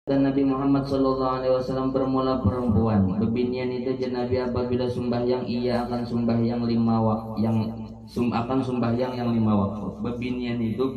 Dan Nabi Muhammad SAW bermula perempuan. Bebinian itu Nabi apabila sembahyang ia akan sembahyang 5 waktu akan sembahyang yang 5 waktu. Bebinian itu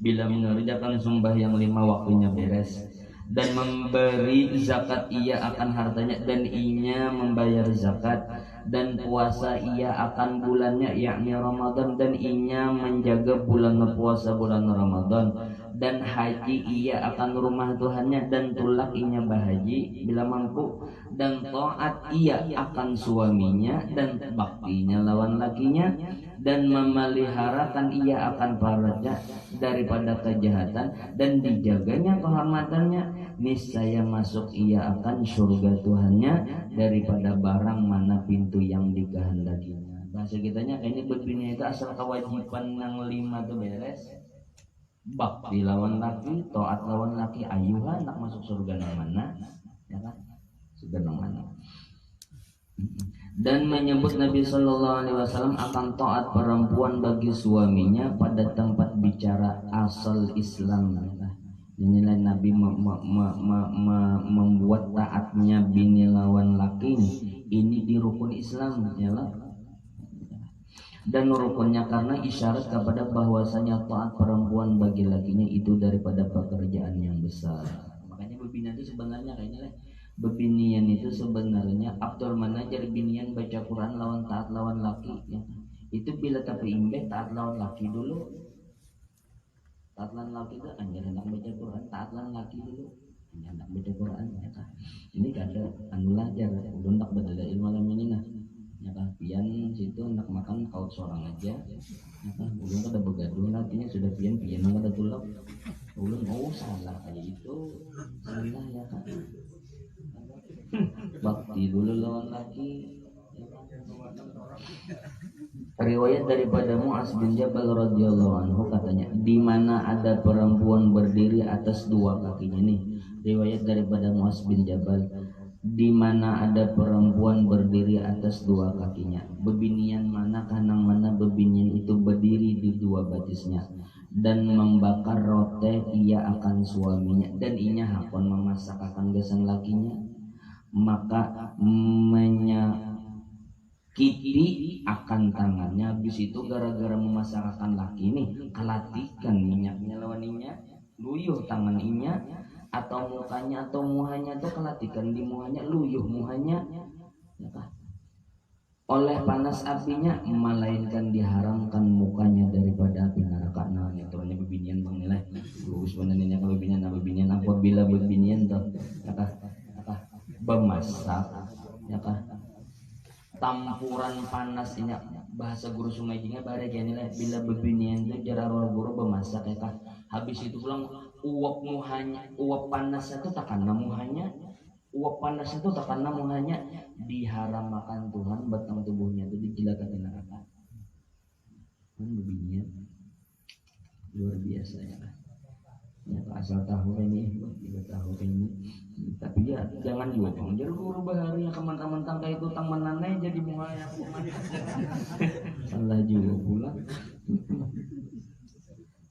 bila mengerjakan sembahyang 5 waktunya beres dan memberi zakat ia akan hartanya dan inya membayar zakat dan puasa ia akan bulannya yakni Ramadan dan inya menjaga bulan puasa bulan Ramadan dan haji ia akan rumah Tuhannya dan tulak inya bahaji bila mampu dan taat ia akan suaminya dan baktinya lawan lakinya dan memeliharakan ia akan paratnya daripada kejahatan dan dijaganya kehormatannya niscaya masuk ia akan surga Tuhannya daripada barang mana pintu yang dikehendakinya. Bahasa kitanya kayaknya begini itu asal kewajiban yang 5 tuh beres bakti lawan laki, taat lawan laki, ayuhan nak masuk surga nang mana, ya kan? Surga nang mana. Dan menyebut Nabi Shallallahu Alaihi Wasallam akan taat perempuan bagi suaminya pada tempat bicara asal Islam. Inilah Nabi membuat taatnya bini lawan laki ini di rukun Islam, ya lah. Dan rukunnya karena isyarat kepada bahwasanya taat perempuan bagi lakinya itu daripada pekerjaan yang besar. Makanya bebinian itu sebenarnya kayaknya bebinian itu sebenarnya Abdul Manajar binian baca Quran lawan taat lawan laki ya. Itu bila tapi imbe taat lawan laki dulu. Taat lawan laki itu anjir hendak baca Quran, taat lawan laki dulu. Hendak baca Quran ya kan. Ini kada anu lajar udah hendak badal ilmu malam ini nah. Ya kan pian situ hendak makan kaut seorang aja ya kan ulun kada begaduh artinya sudah pian kada tulak ulun salah kayak itu salah ya kan bakti dulu lawan laki ya kan? Riwayat daripada Mu'az bin Jabal radhiyallahu anhu katanya di mana ada perempuan berdiri atas 2 kakinya nih riwayat daripada Mu'az bin Jabal di mana ada perempuan berdiri atas 2 kakinya bebinian mana kanang mana bebinian itu berdiri di 2 batisnya dan membakar roti ia akan suaminya dan inya hakon memasak akan gesan lakinya maka menyakiti akan tangannya habis itu gara-gara memasak akan laki ini kelatikan minyaknya lawaninya luyuh tangan inya atau mukanya atau muhanya tuh kelatikan di muhanya luyuh muhanya ya kan? Oleh panas apinya melainkan diharamkan mukanya daripada api neraka. Nah itu hanya bebinian bang nilai lurus benernya kalau bebinian apabila bebinian tuh ya kan bemasak ya kan tampuran panas ini bahasa guru sungai jinga bare nilai bila bebinian itu jarak guru bemasak ya kan habis itu pulang uap panasnya itu takkan muhanya uap panasnya itu takkan muhanya diharamkan Tuhan batang tubuhnya itu dijilakan di neraka kan begini luar biasa ya asal tahu ini tidak tahu ini tapi ya jangan juga bang jadi guru bahari yang keman-keman tangga itu tang menanai jadi muhanya salah juga pula.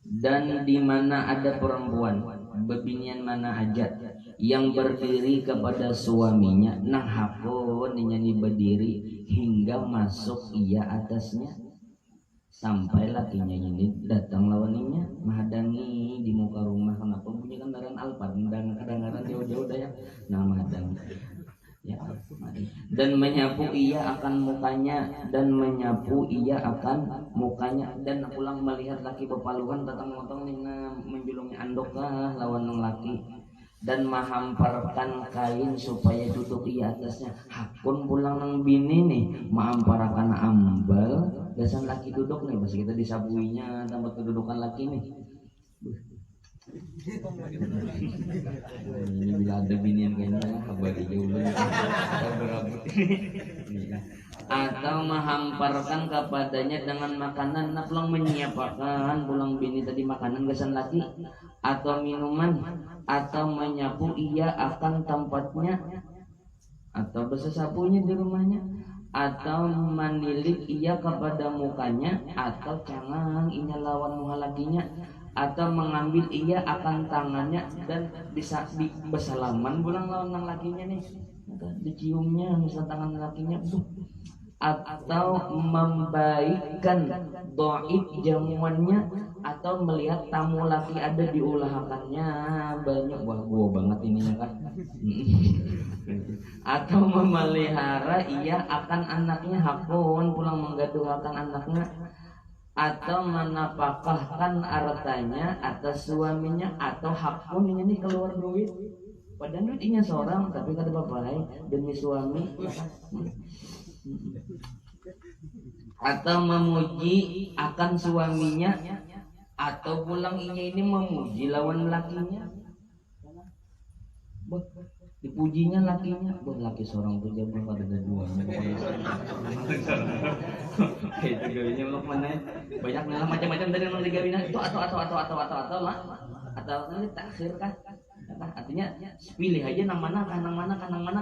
Dan di mana ada perempuan bebinian mana aja yang berdiri kepada suaminya nah hakun nyanyi berdiri hingga masuk ia atasnya sampai lakinya ini datang lawaninya menghadangi di muka rumah kenapa bunyi kendaraan Alphard dan kadang-kadang jauh-jauh dah ya nah menghadangi ya dan menyapu ia akan mukanya dan pulang melihat laki bepaluhan datang motong nina menjulungi andok lah lawan nang laki dan menghamparkan kain supaya tutup ia atasnya hakun pulang nang bini nih menghamparkan ambal gasan laki duduk nih pas kita disapuinya tempat kedudukan laki nih ini bila ada binian kayaknya kabar jauh berabut atau menghamparkan kepadanya dengan makanan nah pulang menyiapkan pulang bini tadi makanan gesan laki atau minuman atau menyapu ia akan tempatnya atau bersesapunya di rumahnya atau manilik ia kepada mukanya atau cangang inya lawan muka lakinya atau mengambil ia akan tangannya dan bisa bersalaman bulang lawan nang lakinya nih, diciumnya misal tangan lakinya, atau membaikkan doib jamuannya, atau melihat tamu laki ada diulahakannya banyak, wah gua banget ininya kan. Atau memelihara ia akan anaknya, hakun pulang menggaduh akan anaknya, atau menapakahkan hartanya atas suaminya, atau hakun ini keluar duit padahal duitnya seorang tapi kata bapak demi suami, atau memuji akan suaminya, atau pulang ini memuji lawan lakinya, dipujinya lakinya, laki seorang tuh jam pada ada duanya itu gawinya lo mana banyak nyalah macam-macam dari yang digawina itu, atau lah, atau ini takhir kan, artinya pilih aja nang mana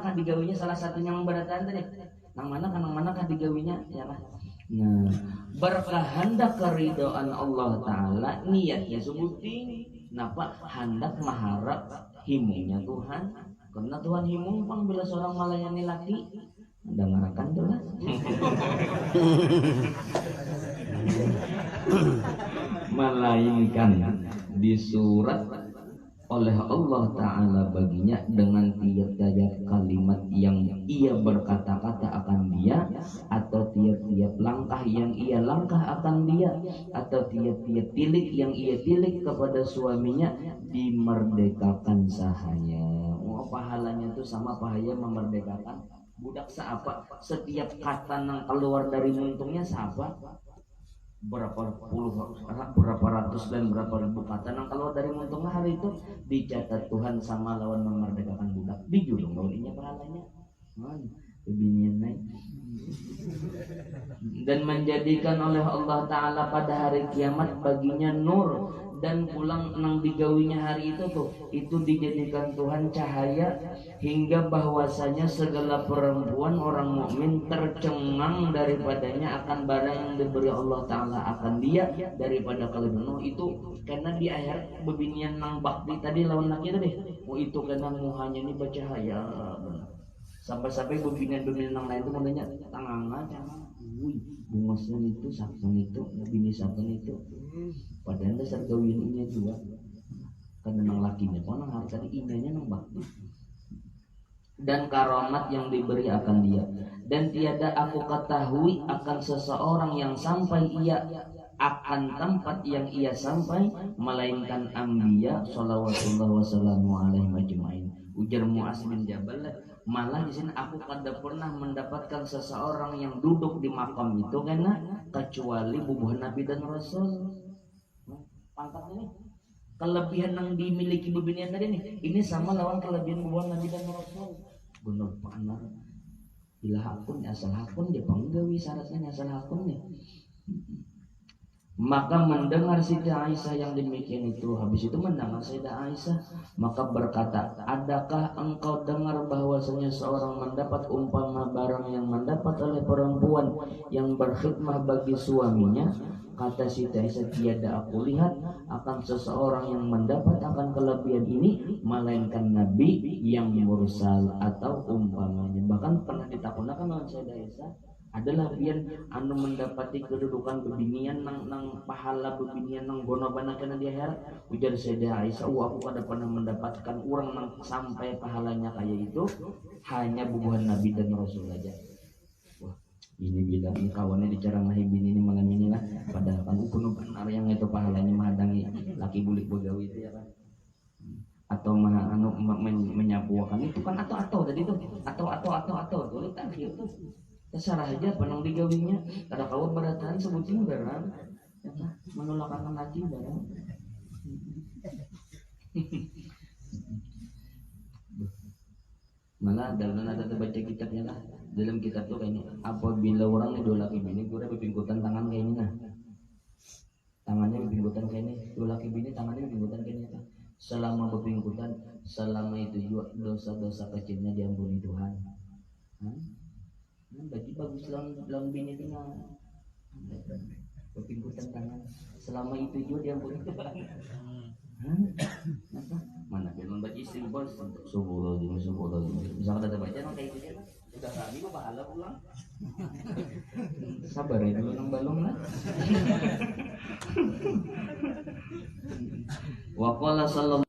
kan digawinya salah satunya yang beratan tadi, nang mana kan digawinya ya kan. Nah, berkehendak keridhaan Allah Ta'ala, niatnya sebuting napa hendak mengharap himungnya Tuhan, karena Tuhan himung pang bila seorang melayani laki dengarkan tuh lah. Melainkan disurat oleh Allah Ta'ala baginya dengan tiap-tiap kalimat yang ia berkata-kata akan dia, atau tiap-tiap langkah yang ia langkah akan dia, atau tiap-tiap tilik yang ia tilik kepada suaminya, dimerdekakan sahaya. Oh, pahalanya itu sama pahalanya memerdekakan budak seapa, setiap kata yang keluar dari muntungnya seapa, berapa ratus dan berapa ribu kata yang keluar dari muntungnya hari itu dicatat Tuhan sama lawan memerdekakan budak, dijulung lawannya pahalanya dan menjadikan oleh Allah Ta'ala pada hari kiamat baginya nur, dan pulang nang digawinya hari itu tuh itu dijadikan Tuhan cahaya, hingga bahwasanya segala perempuan orang mukmin tercengang daripadanya akan barang yang diberi Allah Ta'ala akan dia daripada kelebihan itu, karena di akhir bebinian nang bakti tadi lawan laki tadi, itu karena muhanya ini bercahaya benar. Sampai-sampai bebinian yang lain itu mau nanya tangan bungasnya itu saksan itu bini saksan itu, padahal dasar gawinnya juga karena nang lakinya kok nang harta indahnya nang bakti dan karamat yang diberi akan dia, dan tiada aku ketahui akan seseorang yang sampai ia akan tempat yang ia sampai melainkan anbiya shallallahu wasallamu alaihi majma'in. Ujar Mu'az bin Jabal, malah di sini aku kada pernah mendapatkan seseorang yang duduk di makam itu karena kecuali bubuhan Nabi dan Rasul. Pangkatnya nih, kelebihan yang dimiliki bebinian tadi nih, ini sama lawan kelebihan bubuhan Nabi dan Rasul. Benar panar. Bila hakun asal hakun dia panggawi syaratnya asal hakun nih. Maka mendengar Sayyidah Aisyah yang demikian itu, habis itu mendengar Sayyidah Aisyah, maka berkata, adakah engkau dengar bahwasanya seorang mendapat umpama barang yang mendapat oleh perempuan yang berkhidmah bagi suaminya? Kata Sayyidah Aisyah, tiada aku lihat akan seseorang yang mendapat akan kelebihan ini melainkan Nabi yang mursal atau umpamanya. Bahkan pernah ditakunakan oleh Sayyidah Aisyah, adalah biar anu mendapati kedudukan bebinian nang pahala bebinian nang gonobana kena di akhirat. Ujar Sayyidah Aisyah, aku kada pernah mendapatkan orang nang sampai pahalanya kayak itu, hanya bubuhan Nabi dan Rasul aja. Wah, ini bilang ini kawannya diceramahi bini ini malam ini lah, padahal kan kuno benar yang itu pahalanya menghadangi laki bulik begawi itu ya kan, atau menyapuakan itu kan atau tadi itu atau dulu takhir tuh terserah aja penang digawinya, kada kawa beratan sebutin barang menolak akan lagi barang. Malah dalam ada baca kitabnya lah, dalam kitab tuh kayaknya apabila orang dua laki bini gue berpingkutan tangan kayak ini, nah tangannya berpingkutan kayak ini, dua laki bini tangannya berpingkutan kayak ini, selama berpingkutan selama itu juga dosa-dosa kecilnya diampuni Tuhan. Bagi bagus lang bini tinggal Berpinggutan tangan. Selama itu juga dia boleh. Mana dia membaca istighfar subuh bisa kata baca nang kayak gitu sudah kami kok pahala pulang. Sabar ya dulu nang balong lah. Wa qala sallallahu